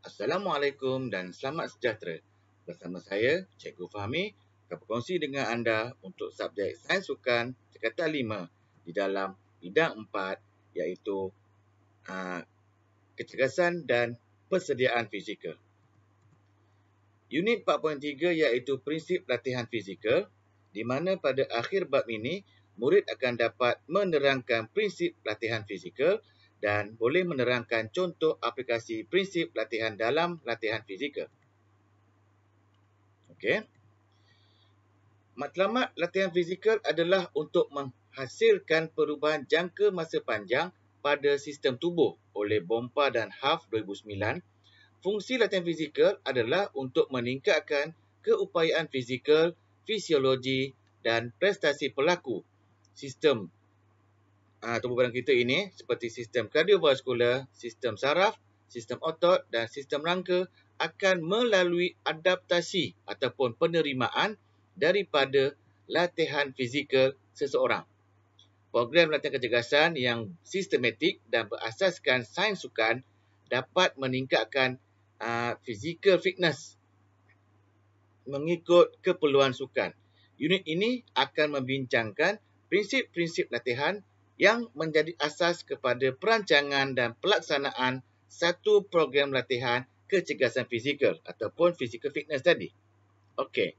Assalamualaikum dan selamat sejahtera. Bersama saya, Cikgu Fahmi, akan berkongsi dengan anda untuk subjek Sains Sukan tingkatan 5 di dalam bidang 4 iaitu kecergasan dan persediaan fizikal. Unit 4.3 iaitu prinsip latihan fizikal, di mana pada akhir bab ini, murid akan dapat menerangkan prinsip latihan fizikal dan boleh menerangkan contoh aplikasi prinsip latihan dalam latihan fizikal. Okey. Matlamat latihan fizikal adalah untuk menghasilkan perubahan jangka masa panjang pada sistem tubuh oleh Bompa dan Huff 2009. Fungsi latihan fizikal adalah untuk meningkatkan keupayaan fizikal, fisiologi dan prestasi pelaku sistem tubuh badan kita ini seperti sistem kardiovaskular, sistem saraf, sistem otot dan sistem rangka akan melalui adaptasi ataupun penerimaan daripada latihan fizikal seseorang. Program latihan kecergasan yang sistematik dan berasaskan sains sukan dapat meningkatkan physical fitness mengikut keperluan sukan. Unit ini akan membincangkan prinsip-prinsip latihan yang menjadi asas kepada perancangan dan pelaksanaan satu program latihan kecergasan fizikal ataupun physical fitness tadi. Okey.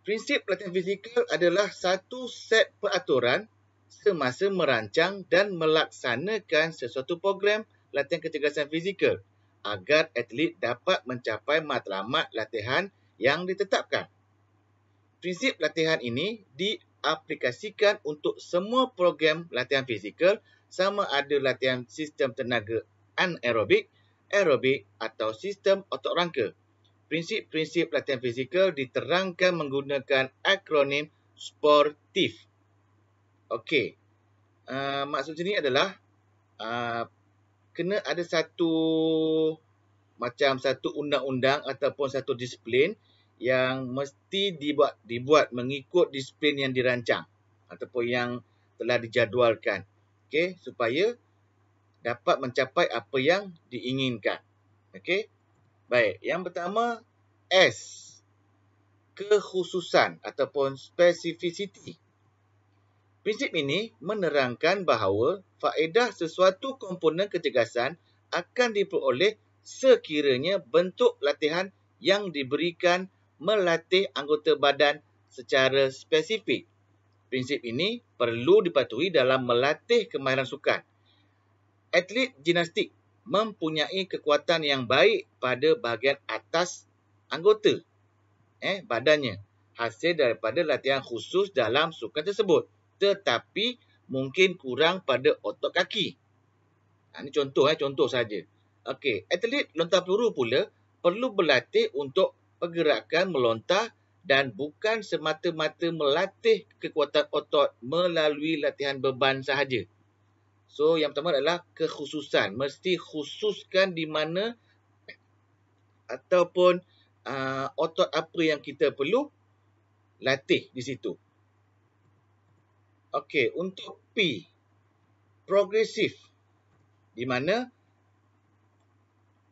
Prinsip latihan fizikal adalah satu set peraturan semasa merancang dan melaksanakan sesuatu program latihan kecergasan fizikal agar atlet dapat mencapai matlamat latihan yang ditetapkan. Prinsip latihan ini diaplikasikan untuk semua program latihan fizikal sama ada latihan sistem tenaga anaerobik, aerobik atau sistem otot rangka. Prinsip-prinsip latihan fizikal diterangkan menggunakan akronim sportif. Okey. Maksud sini adalah kena ada satu undang-undang ataupun satu disiplin yang mesti dibuat mengikut disiplin yang dirancang ataupun yang telah dijadualkan. Okey, supaya dapat mencapai apa yang diinginkan. Okey. Baik, yang pertama S, kekhususan ataupun specificity. Prinsip ini menerangkan bahawa faedah sesuatu komponen kecergasan akan diperoleh sekiranya bentuk latihan yang diberikan melatih anggota badan secara spesifik. Prinsip ini perlu dipatuhi dalam melatih kemahiran sukan. Atlet gimnastik mempunyai kekuatan yang baik pada bahagian atas anggota badannya hasil daripada latihan khusus dalam sukan tersebut, tetapi mungkin kurang pada otot kaki. Ini contoh saja. Okey, atlet lontar peluru pula perlu berlatih untuk pergerakan melontar dan bukan semata-mata melatih kekuatan otot melalui latihan beban sahaja. So, yang pertama adalah kekhususan. Mesti khususkan di mana ataupun otot apa yang kita perlu latih di situ. Okey, untuk P, progresif. Di mana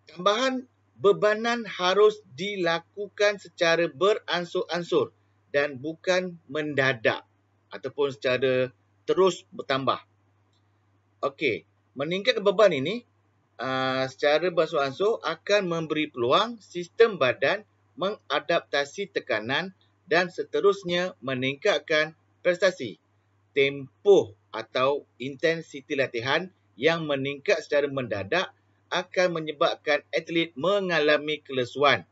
tambahan bebanan harus dilakukan secara beransur-ansur dan bukan mendadak ataupun secara terus bertambah. Okey, meningkatkan beban ini secara beransur-ansur akan memberi peluang sistem badan mengadaptasi tekanan dan seterusnya meningkatkan prestasi. Tempoh atau intensiti latihan yang meningkat secara mendadak akan menyebabkan atlet mengalami kelesuan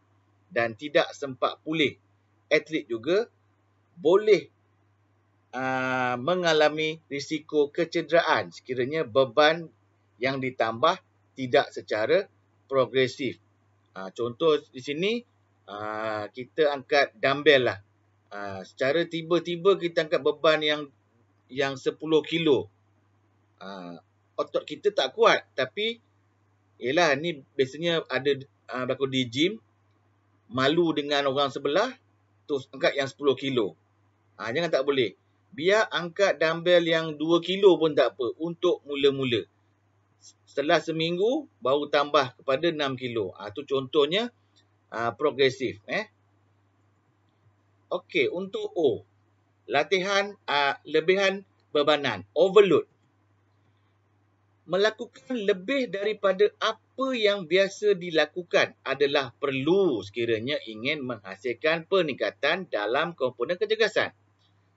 dan tidak sempat pulih. Atlet juga boleh mengalami risiko kecederaan sekiranya beban yang ditambah tidak secara progresif. Contoh di sini, kita angkat dumbbell lah. Secara tiba-tiba kita angkat beban yang 10 kilo. Otot kita tak kuat. Tapi, yelah ni biasanya ada berlaku di gym. Malu dengan orang sebelah, terus angkat yang 10 kilo. Jangan, tak boleh. Biar angkat dumbbell yang 2 kilo pun tak apa untuk mula-mula. setelah seminggu baru tambah kepada 6 kilo. Itu contohnya progresif. Okey, untuk O, latihan lebihan bebanan, overload. Melakukan lebih daripada apa yang biasa dilakukan adalah perlu sekiranya ingin menghasilkan peningkatan dalam komponen kecergasan.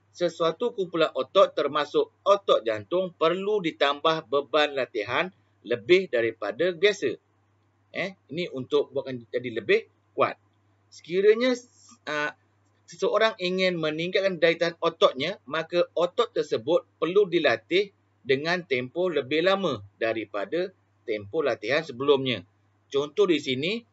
Sesuatu kumpulan otot termasuk otot jantung perlu ditambah beban latihan lebih daripada biasa. Ini untuk buatkan jadi lebih kuat. Sekiranya seseorang ingin meningkatkan daya tahan ototnya, maka otot tersebut perlu dilatih dengan tempoh lebih lama daripada tempoh latihan sebelumnya. Contoh di sini,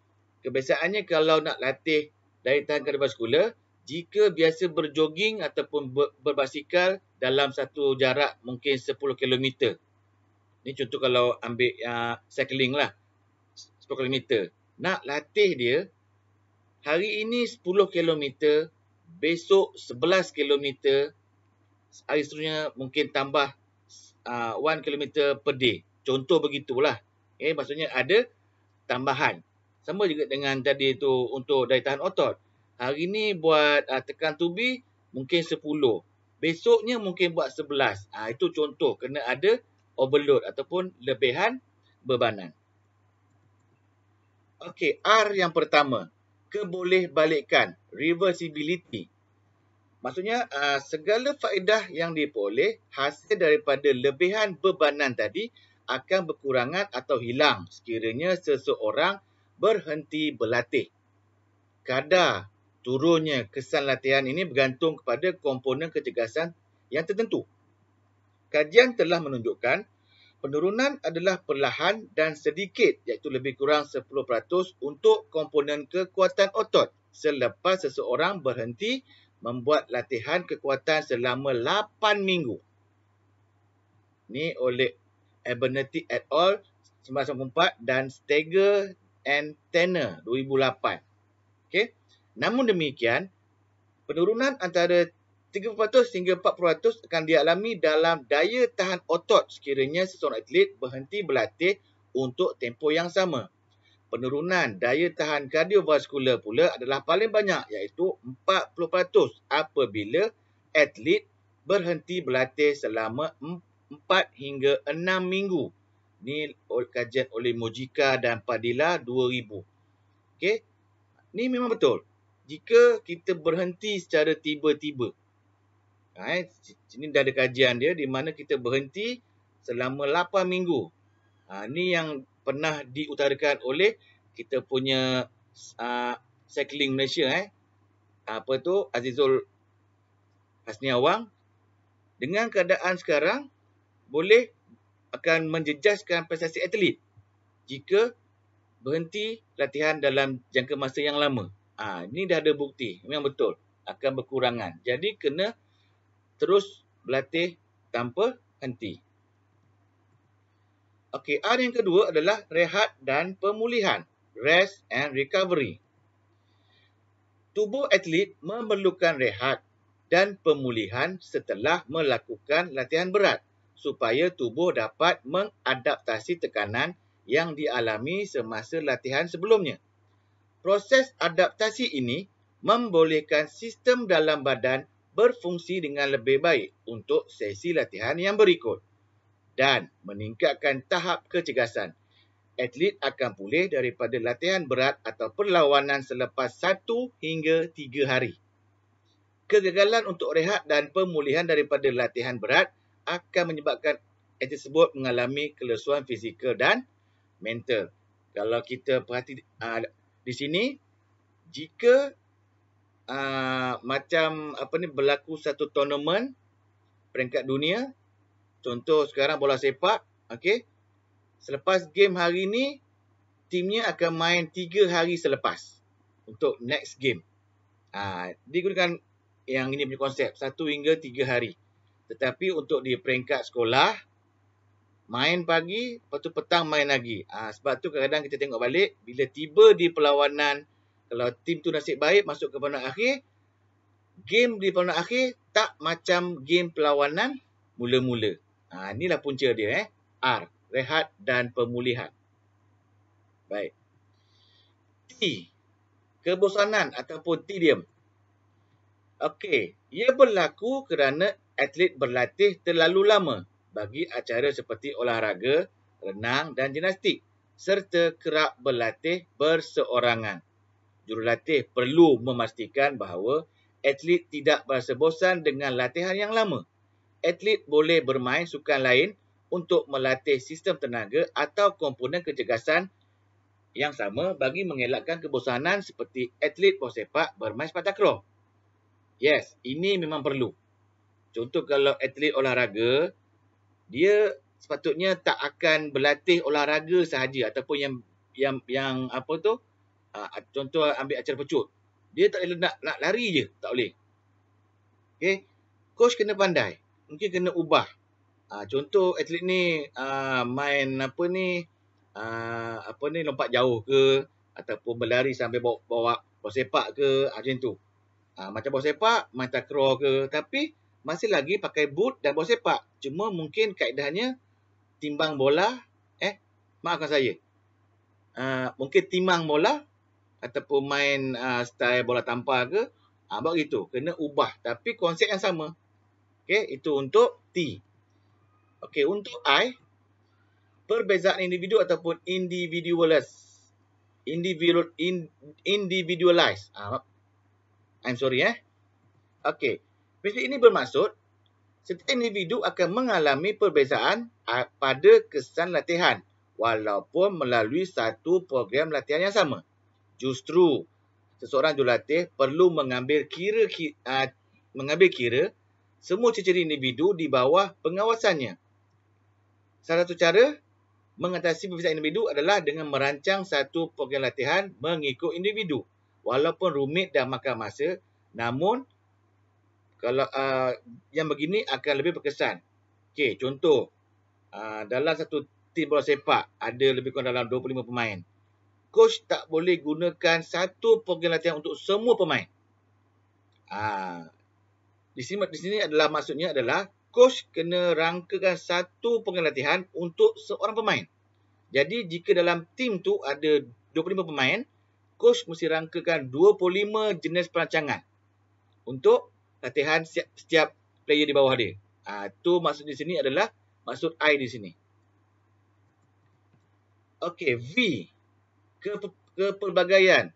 kebiasaannya kalau nak latih daya tahan kardiovaskular, jika biasa berjoging ataupun berbasikal dalam satu jarak mungkin 10 km. Ini contoh kalau ambil cycling lah, 10 km. Nak latih dia, hari ini 10 km, besok 11 km, hari seterusnya mungkin tambah 1 km per day. Contoh begitulah. Maksudnya ada tambahan. Sama juga dengan tadi tu untuk daya tahan otot. Hari ni buat tekan tubi mungkin 10. Besoknya mungkin buat 11. Itu contoh kena ada overload ataupun lebihan bebanan. Okey, R yang pertama, kebolehbalikan, reversibility. Maksudnya segala faedah yang diperoleh hasil daripada lebihan bebanan tadi akan berkurangan atau hilang sekiranya seseorang berhenti berlatih. Kadar turunnya kesan latihan ini bergantung kepada komponen kecergasan yang tertentu. Kajian telah menunjukkan penurunan adalah perlahan dan sedikit, iaitu lebih kurang 10% untuk komponen kekuatan otot selepas seseorang berhenti membuat latihan kekuatan selama 8 minggu. Ini oleh Abernethy et al. 1994 dan Steger and Tanner 2008. Okey. Namun demikian, penurunan antara 30% hingga 40% akan dialami dalam daya tahan otot sekiranya seseorang atlet berhenti berlatih untuk tempoh yang sama. Penurunan daya tahan kardiovaskular pula adalah paling banyak, iaitu 40% apabila atlet berhenti berlatih selama 4 hingga 6 minggu. Ini kajian oleh Mojica dan Padilla 2000. Okey. Ini memang betul. Jika kita berhenti secara tiba-tiba. Sini dah ada kajian dia di mana kita berhenti selama 8 minggu. Ini yang pernah diutarakan oleh kita punya cycling Malaysia. Azizul Hasniawang. Dengan keadaan sekarang, boleh akan menjejaskan prestasi atlet jika berhenti latihan dalam jangka masa yang lama. Ini dah ada bukti. Memang betul. Akan berkurangan. Jadi, kena terus berlatih tanpa henti. Okey, R yang kedua adalah rehat dan pemulihan. Rest and recovery. Tubuh atlet memerlukan rehat dan pemulihan setelah melakukan latihan berat supaya tubuh dapat mengadaptasi tekanan yang dialami semasa latihan sebelumnya. Proses adaptasi ini membolehkan sistem dalam badan berfungsi dengan lebih baik untuk sesi latihan yang berikut dan meningkatkan tahap kecergasan. Atlet akan pulih daripada latihan berat atau perlawanan selepas 1 hingga 3 hari. Kegagalan untuk rehat dan pemulihan daripada latihan berat akan menyebabkan atlet tersebut mengalami kelesuan fizikal dan mental. Kalau kita perhati di sini, jika berlaku satu tournament peringkat dunia, contoh sekarang bola sepak, okey. Selepas game hari ni, timnya akan main 3 hari selepas untuk next game. Digunakan yang ini punya konsep 1 hingga 3 hari. Tetapi untuk di peringkat sekolah, main pagi, lepas tu petang main lagi. Sebab tu kadang-kadang kita tengok balik, bila tiba di perlawanan, kalau tim tu nasib baik masuk ke perlawanan akhir, game di perlawanan akhir tak macam game perlawanan mula-mula. Inilah punca dia, R. rehat dan pemulihan. Baik. T. Kebosanan ataupun tedium. Okey, ia berlaku kerana atlet berlatih terlalu lama bagi acara seperti olahraga, renang dan gimnastik serta kerap berlatih berseorangan. Jurulatih perlu memastikan bahawa atlet tidak berasa bosan dengan latihan yang lama. Atlet boleh bermain sukan lain untuk melatih sistem tenaga atau komponen kecergasan yang sama bagi mengelakkan kebosanan seperti atlet bola sepak bermain sepak takraw. Yes, ini memang perlu. Contoh kalau atlet olahraga, dia sepatutnya tak akan berlatih olahraga sahaja ataupun yang apa tu? Contoh ambil acara pecut. Dia tak boleh nak lari je, tak boleh. Okey. Coach kena pandai. Mungkin kena ubah. Contoh atlet ni main lompat jauh ke ataupun berlari sambil bawa bola sepak ke, macam tu. Macam bola sepak, main takraw ke, tapi masih lagi pakai boot dan bola sepak. Cuma mungkin kaedahnya timbang bola, maafkan saya. Mungkin timbang bola ataupun main style bola tampar ke, buat gitu. Kena ubah, tapi konsep yang sama. Okey, itu untuk T. Okey, untuk I, perbezaan individu ataupun individualize. I'm sorry. Okey. Prinsip ini bermaksud setiap individu akan mengalami perbezaan pada kesan latihan walaupun melalui satu program latihan yang sama. Justru seseorang jurulatih perlu mengambil kira semua ciri-ciri individu di bawah pengawasannya. Salah satu cara mengatasi perbezaan individu adalah dengan merancang satu program latihan mengikut individu. Walaupun rumit dan makan masa, namun kalau yang begini akan lebih berkesan. Okey, contoh dalam satu tim bola sepak ada lebih kurang dalam 25 pemain. Coach tak boleh gunakan satu program latihan untuk semua pemain. Di sini adalah maksudnya adalah coach kena rangkakan satu program latihan untuk seorang pemain. Jadi jika dalam tim tu ada 25 pemain, coach mesti rangkakan 25 jenis perancangan untuk latihan setiap player di bawah dia. Tu maksud di sini adalah maksud I di sini. Okey, V. Kepelbagaian,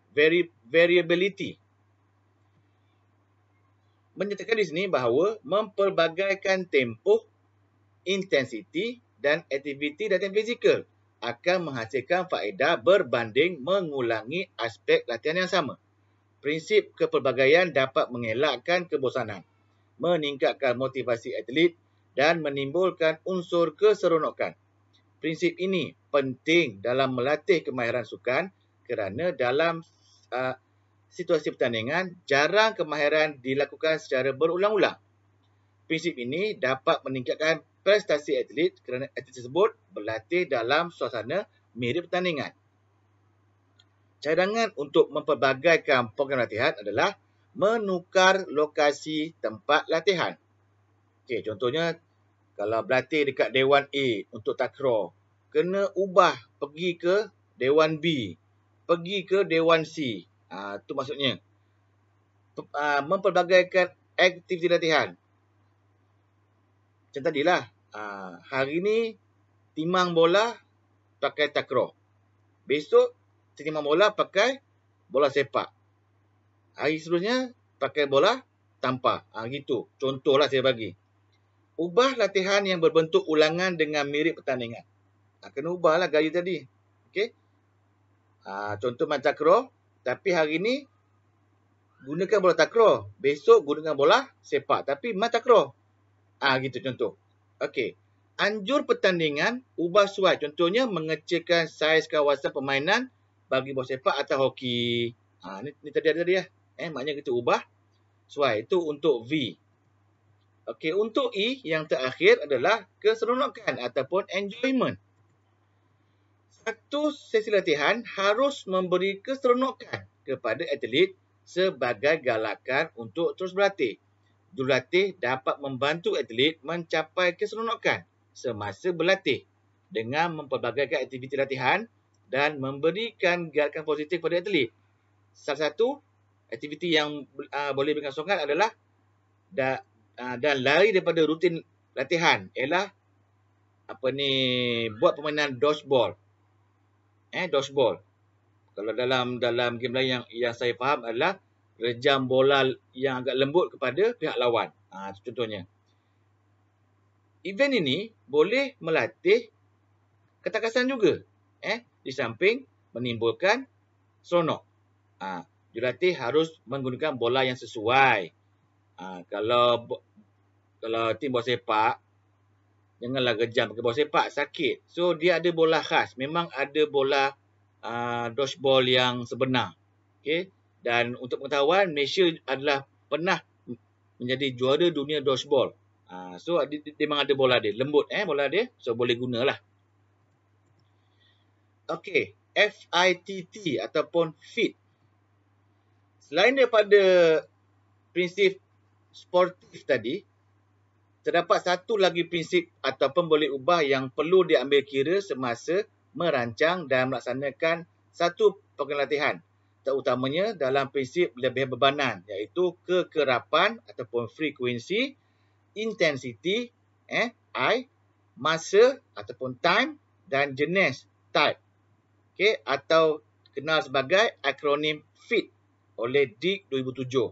variability. Menyatakan di sini bahawa mempelbagaikan tempoh, intensiti dan aktiviti latihan fizikal akan menghasilkan faedah berbanding mengulangi aspek latihan yang sama. Prinsip kepelbagaian dapat mengelakkan kebosanan, meningkatkan motivasi atlet dan menimbulkan unsur keseronokan. Prinsip ini penting dalam melatih kemahiran sukan kerana dalam situasi pertandingan jarang kemahiran dilakukan secara berulang-ulang. Prinsip ini dapat meningkatkan prestasi atlet kerana atlet tersebut berlatih dalam suasana mirip pertandingan. Cadangan untuk mempelbagaikan program latihan adalah menukar lokasi tempat latihan. Okey, contohnya kalau berlatih dekat Dewan A untuk takraw, kena ubah pergi ke Dewan B, pergi ke Dewan C. Itu maksudnya. Mempelbagaikan aktiviti latihan. Macam tadilah, hari ni timang bola pakai takraw. Besok timang bola pakai bola sepak. Hari seterusnya pakai bola tampar. Gitu. Contohlah saya bagi. Ubah latihan yang berbentuk ulangan dengan mirip pertandingan. Kena ubahlah gaya tadi. Okey. Contoh main takraw, tapi hari ni gunakan bola takraw. Besok gunakan bola sepak, tapi main takraw. Gitu contoh. Okey. Anjur pertandingan, ubah suai. Contohnya mengecilkan saiz kawasan permainan bagi bola sepak atau hoki. Ni tadi ya. Maknanya kita ubah suai. Itu untuk V. Okey, untuk E yang terakhir adalah keseronokan ataupun enjoyment. Satu sesi latihan harus memberi keseronokan kepada atlet sebagai galakan untuk terus berlatih. Jurulatih dapat membantu atlet mencapai keseronokan semasa berlatih dengan mempelbagaikan aktiviti latihan dan memberikan gerakan positif kepada atlet. Salah satu aktiviti yang boleh berikan sokongan adalah dan lari daripada rutin latihan ialah buat permainan dodgeball. Dodgeball. Kalau dalam game lain yang saya faham adalah rejam bola yang agak lembut kepada pihak lawan. Contohnya. Event ini boleh melatih ketakasan juga. Di samping menimbulkan seronok. Jurulatih harus menggunakan bola yang sesuai. Kalau tim bola sepak, janganlah kejam pakai bola sepak, sakit. So, dia ada bola khas. Memang ada bola dodgeball yang sebenar. Okay? Dan untuk pengetahuan, Malaysia adalah pernah menjadi juara dunia dodgeball. So, dia memang ada bola dia. Lembut bola dia. So, boleh gunalah. Okey. FITT ataupun FIT. Selain daripada prinsip sportif tadi, terdapat satu lagi prinsip ataupun boleh ubah yang perlu diambil kira semasa merancang dan melaksanakan satu program latihan. Terutamanya dalam prinsip lebihan bebanan, iaitu kekerapan ataupun frekuensi, intensity, I, masa ataupun time dan jenis type. Okay, atau kenal sebagai akronim FIT oleh DIC 2007.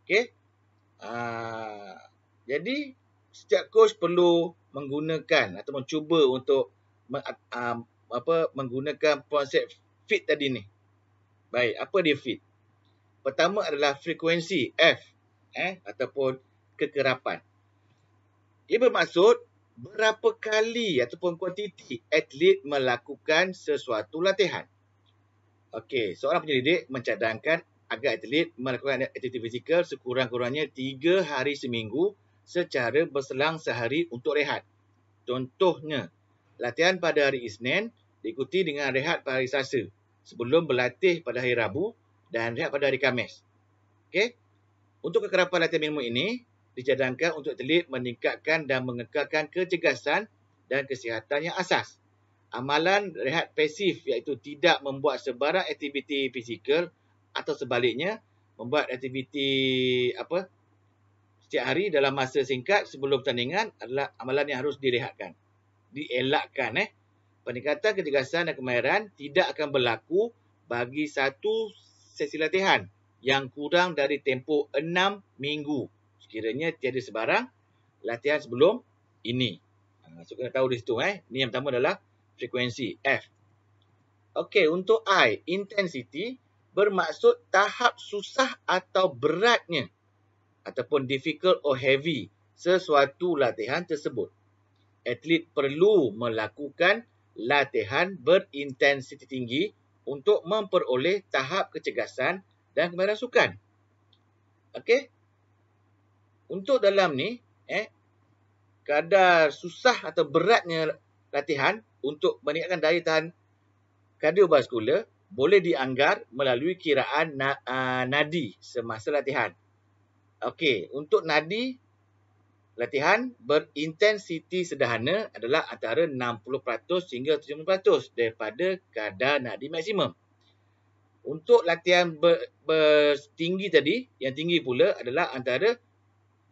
Okay. Jadi setiap coach perlu menggunakan atau mencuba untuk menggunakan konsep FIT tadi ni. Baik, apa dia FIT? Pertama adalah frekuensi F ataupun kekerapan. Ia bermaksud berapa kali ataupun kuantiti atlet melakukan sesuatu latihan. Okey, seorang penyelidik mencadangkan agar atlet melakukan aktiviti fizikal sekurang-kurangnya 3 hari seminggu secara berselang sehari untuk rehat. Contohnya, latihan pada hari Isnin diikuti dengan rehat pada hari Selasa sebelum berlatih pada hari Rabu dan rehat pada hari Khamis. Okey. Untuk kekerapan latihan minimum ini dicadangkan untuk atlet meningkatkan dan mengekalkan kecergasan dan kesihatan yang asas. Amalan rehat pasif iaitu tidak membuat sebarang aktiviti fizikal atau sebaliknya membuat aktiviti setiap hari dalam masa singkat sebelum pertandingan adalah amalan yang harus direhatkan. Dielakkan. Peningkatan kecergasan dan kemahiran tidak akan berlaku bagi satu sesi latihan yang kurang dari tempoh 6 minggu. Sekiranya tiada sebarang latihan sebelum ini. So, kena tahu di situ. Ini yang pertama adalah frekuensi F. Okey, untuk I, intensity bermaksud tahap susah atau beratnya ataupun difficult or heavy sesuatu latihan tersebut. Atlet perlu melakukan latihan berintensiti tinggi untuk memperoleh tahap kecergasan dan kemahiran sukan. Okey. Untuk dalam ni, kadar susah atau beratnya latihan untuk meningkatkan daya tahan kardiovaskular boleh dianggar melalui kiraan nadi semasa latihan. Okey, untuk nadi latihan berintensiti sederhana adalah antara 60% hingga 70% daripada kadar nadi maksimum. Untuk latihan bertinggi tadi, yang tinggi pula adalah antara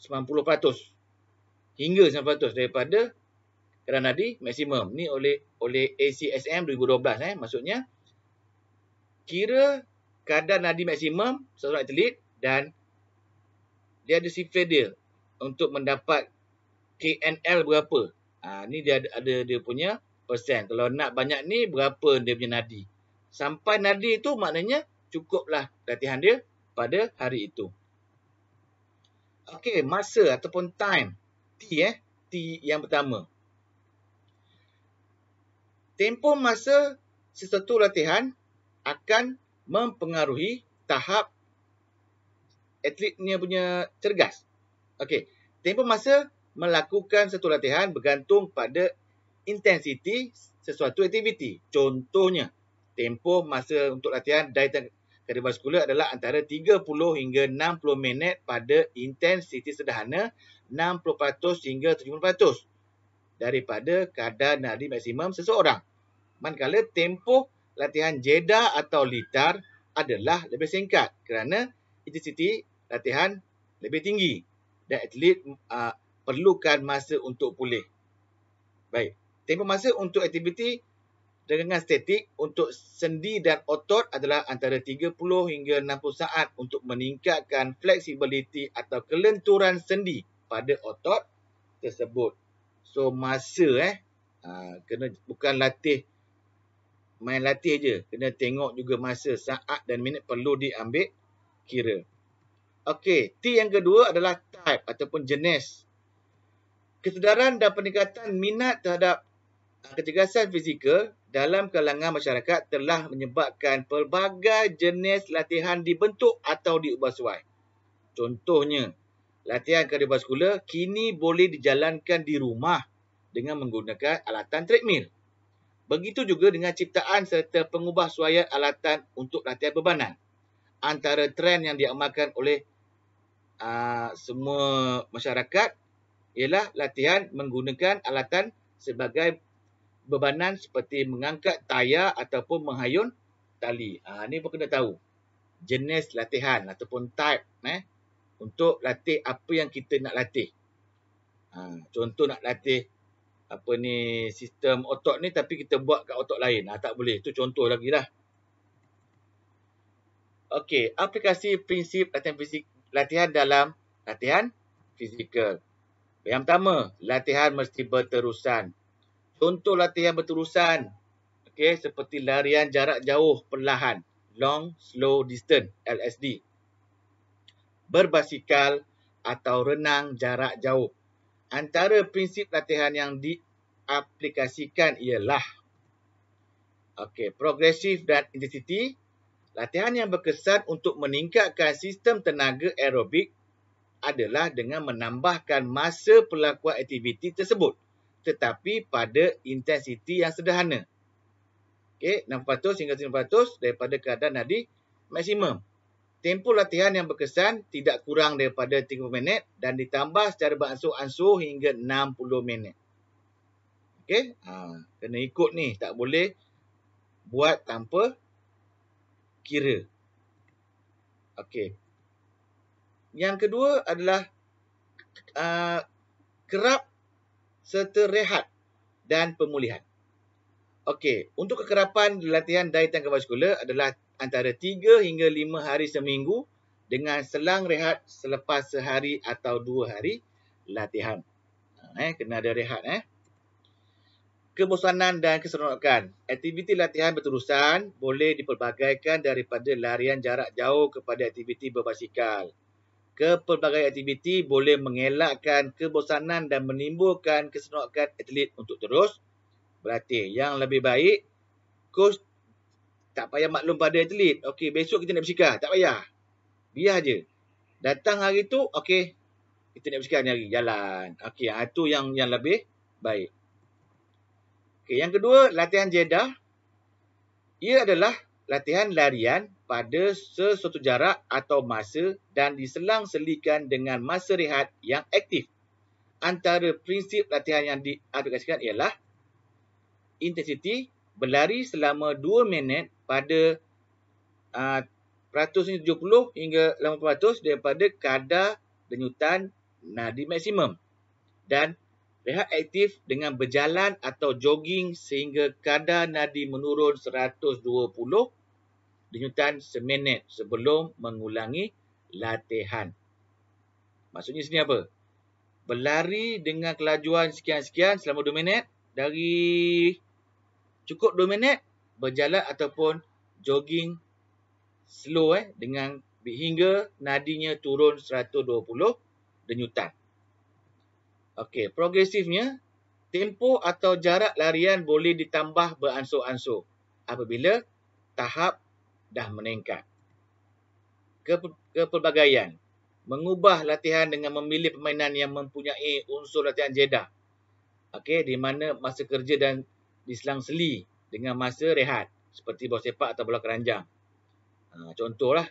90% hingga 90% daripada kadar nadi maksimum. Ni oleh ACSM 2012 maksudnya kira kadar nadi maksimum seorang atlet dan dia ada sifar dia untuk mendapat KNL berapa. Ni dia ada dia punya persen. Kalau nak banyak ni berapa dia punya nadi. Sampai nadi itu maknanya cukuplah latihan dia pada hari itu. Okey, masa ataupun time. T yang pertama. Tempoh masa sesuatu latihan akan mempengaruhi tahap atletnya punya cergas. Okey, tempoh masa melakukan satu latihan bergantung pada intensiti sesuatu aktiviti. Contohnya, tempoh masa untuk latihan daya tahan kardiovaskular adalah antara 30 hingga 60 minit pada intensiti sederhana, 60% hingga 70%. daripada kadar nadi maksimum seseorang. Manakala tempoh latihan jeda atau litar adalah lebih singkat kerana intensiti latihan lebih tinggi dan atlet perlukan masa untuk pulih. Baik, tempoh masa untuk aktiviti dengan statik untuk sendi dan otot adalah antara 30 hingga 60 saat untuk meningkatkan fleksibiliti atau kelenturan sendi pada otot tersebut. So masa kena bukan main latih je, kena tengok juga masa, saat dan minit perlu diambil kira. Okey, T yang kedua adalah type ataupun jenis. Kesedaran dan peningkatan minat terhadap kecergasan fizikal dalam kalangan masyarakat telah menyebabkan pelbagai jenis latihan dibentuk atau diubah suai. Contohnya, latihan kardiovaskular kini boleh dijalankan di rumah dengan menggunakan alatan treadmill. Begitu juga dengan ciptaan serta pengubahsuaian alatan untuk latihan bebanan. Antara trend yang diamalkan oleh semua masyarakat ialah latihan menggunakan alatan sebagai bebanan seperti mengangkat tayar ataupun menghayun tali. Ni pun kena tahu jenis latihan ataupun type untuk latih apa yang kita nak latih. Contoh nak latih sistem otot ni tapi kita buat kat otot lain. Tak boleh. Itu contoh lagi lah. Okey, aplikasi prinsip latihan dalam latihan fizikal. Yang pertama, latihan mesti berterusan. Contoh latihan berterusan, seperti larian jarak jauh perlahan, long slow distance LSD. Berbasikal atau renang jarak jauh. Antara prinsip latihan yang diaplikasikan ialah progresif dan intensiti. Latihan yang berkesan untuk meningkatkan sistem tenaga aerobik adalah dengan menambahkan masa pelakuan aktiviti tersebut tetapi pada intensiti yang sederhana. 600 hingga 900 daripada kadar nadi maksimum. Tempoh latihan yang berkesan tidak kurang daripada 30 minit dan ditambah secara beransur-ansur hingga 60 minit. Kena ikut ni. Tak boleh buat tanpa kira. Yang kedua adalah kerap serta rehat dan pemulihan. Untuk kekerapan latihan daya tangga vaskular adalah antara 3 hingga 5 hari seminggu dengan selang rehat selepas sehari atau 2 hari latihan. Kena ada rehat. Kebosanan dan keseronokan. Aktiviti latihan berterusan boleh dipelbagaikan daripada larian jarak jauh kepada aktiviti berbasikal. Pelbagai aktiviti boleh mengelakkan kebosanan dan menimbulkan keseronokan atlet untuk terus berlatih. Yang lebih baik, coach tak payah maklum pada atlet. Besok kita nak bersikal. Tak payah. Biar je. Datang hari tu, kita nak bersikal ni hari. Jalan. Itu yang lebih baik. Yang kedua, latihan jeda. Ia adalah latihan larian pada sesuatu jarak atau masa dan diselang-selikan dengan masa rehat yang aktif. Antara prinsip latihan yang diaplikasikan ialah intensiti berlari selama 2 minit pada 170 hingga 80% daripada kadar denyutan nadi maksimum dan rehat aktif dengan berjalan atau jogging sehingga kadar nadi menurun 120 denyutan seminit sebelum mengulangi latihan. Maksudnya sini apa? Berlari dengan kelajuan sekian-sekian selama 2 minit. Dari cukup 2 minit, berjalan ataupun jogging slow dengan hingga nadinya turun 120 denyutan. Progresifnya, tempoh atau jarak larian boleh ditambah beransur-ansur apabila tahap dah meningkat. Kepelbagaian. Mengubah latihan dengan memilih permainan yang mempunyai unsur latihan jeda. Di mana masa kerja dan diselang-seli dengan masa rehat. Seperti bola sepak atau bola keranjang. Contohlah.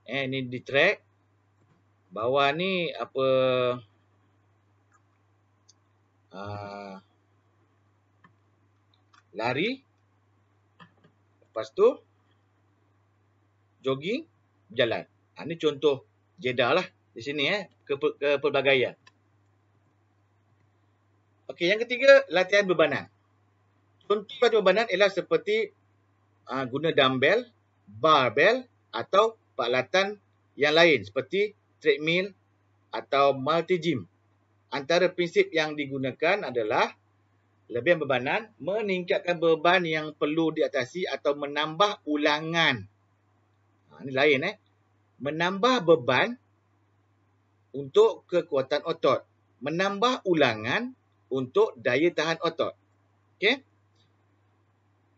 Ni di track. Bawah ni lari, lepas tu jogging, berjalan. Ini contoh jeda lah di sini kepelbagaian. Okey, yang ketiga, latihan bebanan. Contoh latihan bebanan ialah seperti guna dumbbell, barbell atau peralatan yang lain seperti treadmill atau multi gym. Antara prinsip yang digunakan adalah lebihan bebanan, meningkatkan beban yang perlu diatasi atau menambah ulangan. Ini lain Menambah beban untuk kekuatan otot. Menambah ulangan untuk daya tahan otot. Okey?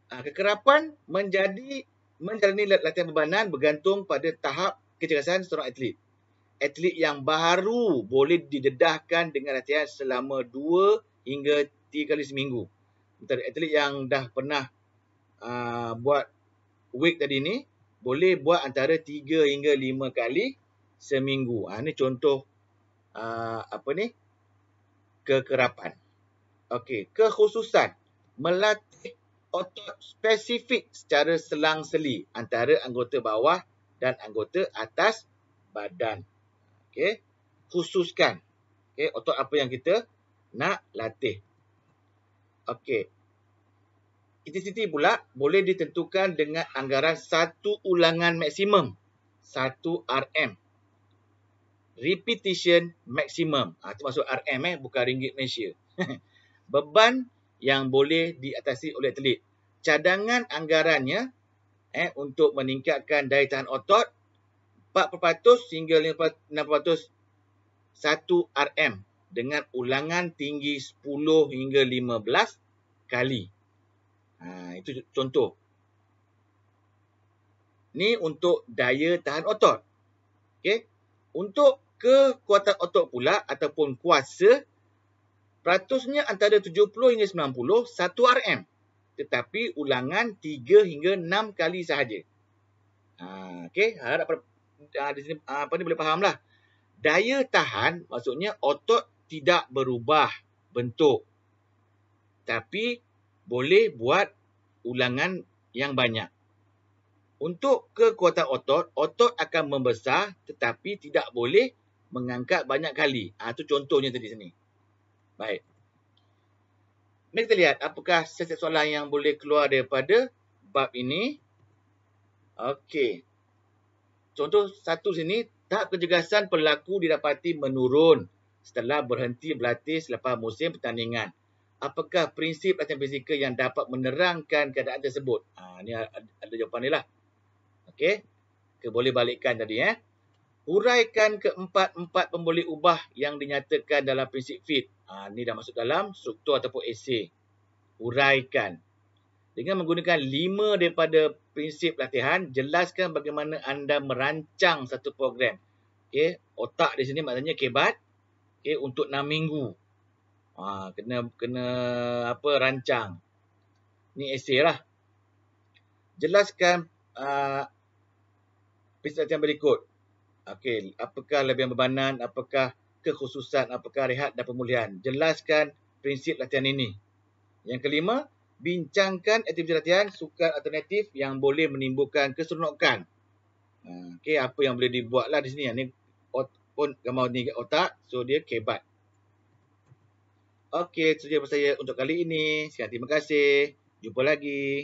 Kekerapan menjalani latihan bebanan bergantung pada tahap kecergasan seorang atlet. Atlet yang baru boleh didedahkan dengan latihan selama 2 hingga 3 kali seminggu. Untuk atlet yang dah pernah buat weight tadi ni, boleh buat antara 3 hingga 5 kali seminggu. Ini contoh kekerapan. Okey, kekhususan melatih otot spesifik secara selang-seli antara anggota bawah dan anggota atas badan. Okey, khususkan otot apa yang kita nak latih. Okey. Intensiti pula boleh ditentukan dengan anggaran 1 ulangan maksimum, 1 RM. Repetition maximum. Itu maksud RM bukan ringgit Malaysia. Beban yang boleh diatasi oleh atlet. Cadangan anggarannya untuk meningkatkan daya tahan otot 4% hingga 6% 1 RM dengan ulangan tinggi 10 hingga 15 kali. Itu contoh. Ni untuk daya tahan otot. Okey. Untuk kekuatan otot pula ataupun kuasa, peratusnya antara 70 hingga 90 1 RM. Tetapi ulangan 3 hingga 6 kali sahaja. Okey, harap di sini boleh fahamlah. Daya tahan maksudnya otot tidak berubah bentuk. Tapi boleh buat ulangan yang banyak. Untuk kekuatan otot, otot akan membesar tetapi tidak boleh mengangkat banyak kali. Itu contohnya tadi sini. Baik. Mari kita lihat apakah set soalan yang boleh keluar daripada bab ini. Okey. Contoh 1 sini, tahap kecergasan pelaku didapati menurun setelah berhenti berlatih selepas musim pertandingan. Apakah prinsip latihan fizikal yang dapat menerangkan keadaan tersebut? Ni ada jawapan ni lah. Okey. Boleh balikkan tadi. Huraikan keempat-empat pemboleh ubah yang dinyatakan dalam prinsip fit. Ni dah masuk dalam struktur ataupun esei. Huraikan. Dengan menggunakan 5 daripada prinsip latihan, jelaskan bagaimana anda merancang satu program. Okey, otak di sini maknanya kebat. Okey, untuk 6 minggu. Kena rancang. Ni esei lah. Jelaskan prinsip latihan berikut. Okey, apakah lebihan bebanan, apakah kekhususan, apakah rehat dan pemulihan. Jelaskan prinsip latihan ini. Yang kelima, bincangkan aktiviti latihan sukan alternatif yang boleh menimbulkan keseronokan. Okey, apa yang boleh dibuatlah di sini. Ni pun gambar ni otak, so dia kebat. Okey, itu saja daripada saya untuk kali ini. Sekian, terima kasih. Jumpa lagi.